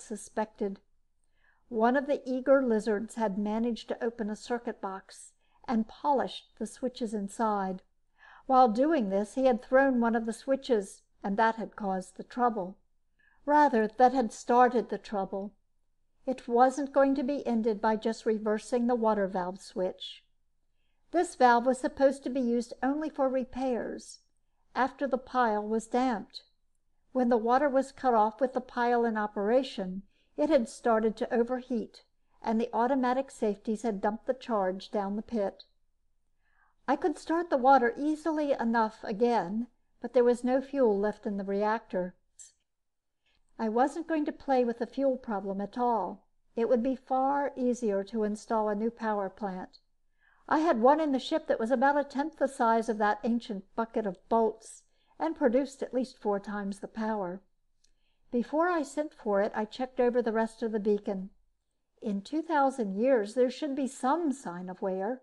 suspected. One of the eager lizards had managed to open a circuit box and polished the switches inside. While doing this, he had thrown one of the switches, and that had caused the trouble. Rather, that had started the trouble. It wasn't going to be ended by just reversing the water valve switch. This valve was supposed to be used only for repairs, after the pile was damped. When the water was cut off with the pile in operation, it had started to overheat, and the automatic safeties had dumped the charge down the pit. I could start the water easily enough again, but there was no fuel left in the reactor. I wasn't going to play with the fuel problem at all. It would be far easier to install a new power plant. I had one in the ship that was about 1/10 the size of that ancient bucket of bolts, and produced at least 4 times the power. Before I sent for it, I checked over the rest of the beacon. In 2,000 years, there should be some sign of wear.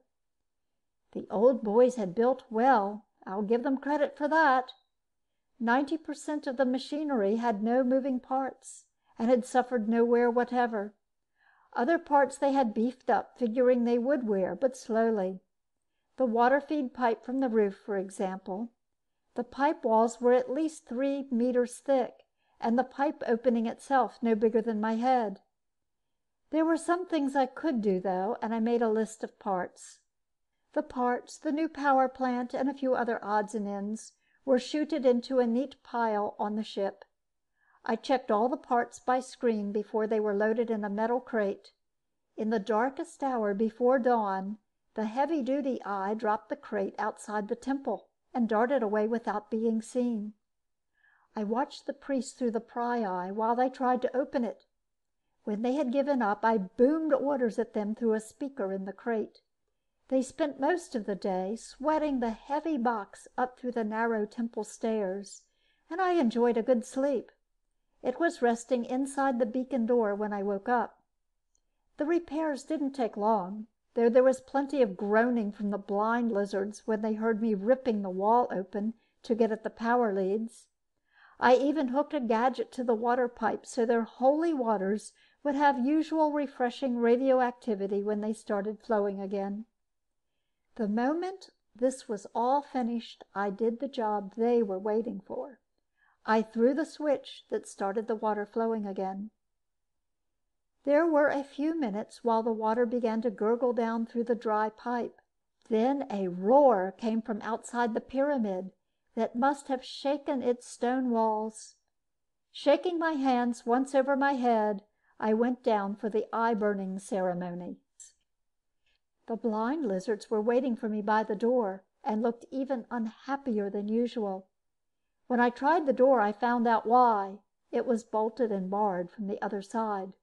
The old boys had built well. I'll give them credit for that. 90% of the machinery had no moving parts and had suffered no wear whatever. Other parts they had beefed up, figuring they would wear, but slowly. The water feed pipe from the roof, for example. The pipe walls were at least 3 meters thick, and the pipe opening itself no bigger than my head. There were some things I could do, though, and I made a list of parts. The parts, the new power plant, and a few other odds and ends were chuted into a neat pile on the ship. I checked all the parts by screen before they were loaded in a metal crate. In the darkest hour before dawn, the heavy-duty eye dropped the crate outside the temple and darted away without being seen. I watched the priests through the pry eye while they tried to open it. When they had given up, I boomed orders at them through a speaker in the crate. They spent most of the day sweating the heavy box up through the narrow temple stairs, and I enjoyed a good sleep. It was resting inside the beacon door when I woke up. The repairs didn't take long, though there was plenty of groaning from the blind lizards when they heard me ripping the wall open to get at the power leads. I even hooked a gadget to the water pipe so their holy waters would have usual refreshing radioactivity when they started flowing again. The moment this was all finished, I did the job they were waiting for. I threw the switch that started the water flowing again. There were a few minutes while the water began to gurgle down through the dry pipe. Then a roar came from outside the pyramid that must have shaken its stone walls. Shaking my hands once over my head, I went down for the eye-burning ceremony. The blind lizards were waiting for me by the door and looked even unhappier than usual. When I tried the door, I found out why. It was bolted and barred from the other side.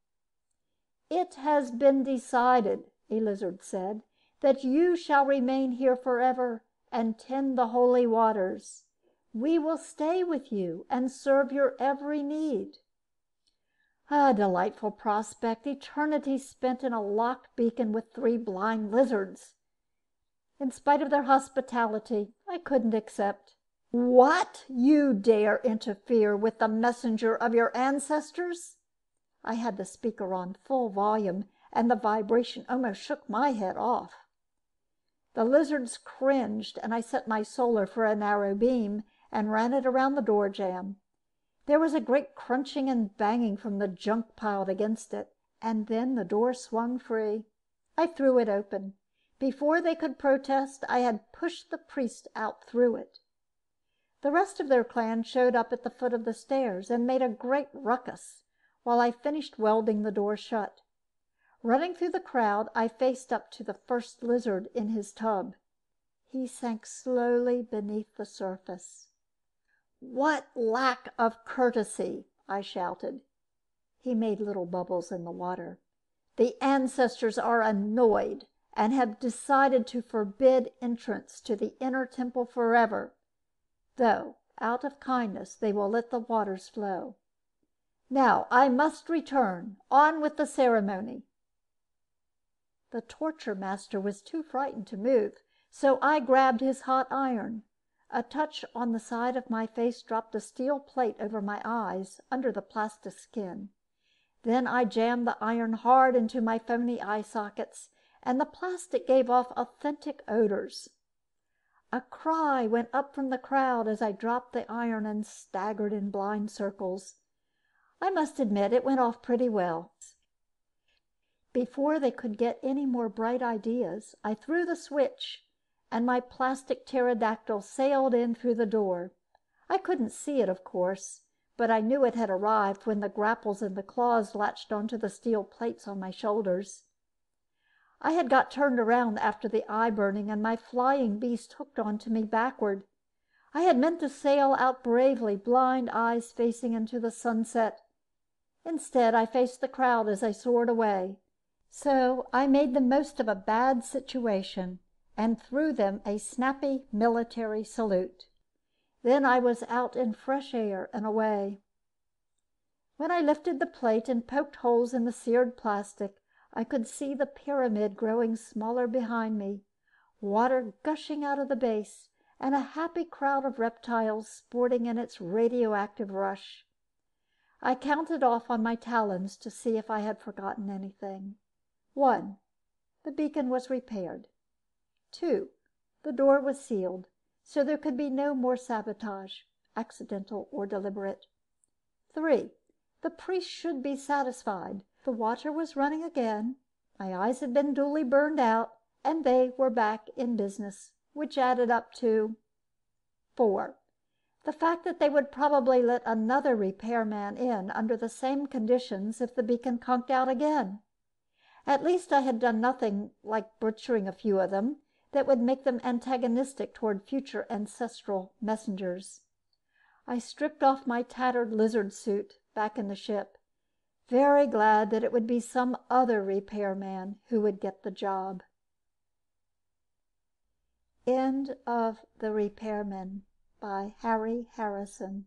"It has been decided," a lizard said, "that you shall remain here forever and tend the holy waters. We will stay with you and serve your every need." A delightful prospect, eternity spent in a locked beacon with 3 blind lizards. In spite of their hospitality, I couldn't accept. "What? You dare interfere with the messenger of your ancestors?" I had the speaker on full volume, and the vibration almost shook my head off. The lizards cringed, and I set my solar for a narrow beam and ran it around the door jamb. There was a great crunching and banging from the junk piled against it, and then the door swung free. I threw it open. Before they could protest, I had pushed the priest out through it. The rest of their clan showed up at the foot of the stairs and made a great ruckus while I finished welding the door shut. Running through the crowd, I faced up to the first lizard in his tub. He sank slowly beneath the surface. "What lack of courtesy!" I shouted. He made little bubbles in the water. "The ancestors are annoyed and have decided to forbid entrance to the inner temple forever, though out of kindness they will let the waters flow. Now I must return. On with the ceremony." The torture master was too frightened to move, so I grabbed his hot iron. A touch on the side of my face dropped a steel plate over my eyes, under the plastic skin. Then I jammed the iron hard into my phony eye sockets, and the plastic gave off authentic odors. A cry went up from the crowd as I dropped the iron and staggered in blind circles. I must admit it went off pretty well. Before they could get any more bright ideas, I threw the switch, and my plastic pterodactyl sailed in through the door. I couldn't see it, of course, but I knew it had arrived when the grapples and the claws latched onto the steel plates on my shoulders. I had got turned around after the eye burning, and my flying beast hooked onto me backward. I had meant to sail out bravely, blind eyes facing into the sunset. Instead, I faced the crowd as I soared away. So I made the most of a bad situation and threw them a snappy military salute. Then I was out in fresh air and away. When I lifted the plate and poked holes in the seared plastic, I could see the pyramid growing smaller behind me, water gushing out of the base, and a happy crowd of reptiles sporting in its radioactive rush. I counted off on my talons to see if I had forgotten anything. 1. The beacon was repaired. 2. The door was sealed, so there could be no more sabotage, accidental or deliberate. 3. The priest should be satisfied. The water was running again, my eyes had been duly burned out, and they were back in business, which added up to 4. The fact that they would probably let another repairman in under the same conditions if the beacon conked out again. At least I had done nothing like butchering a few of them that would make them antagonistic toward future ancestral messengers. I stripped off my tattered lizard suit back in the ship, very glad that it would be some other repairman who would get the job. End of The Repairman by Harry Harrison.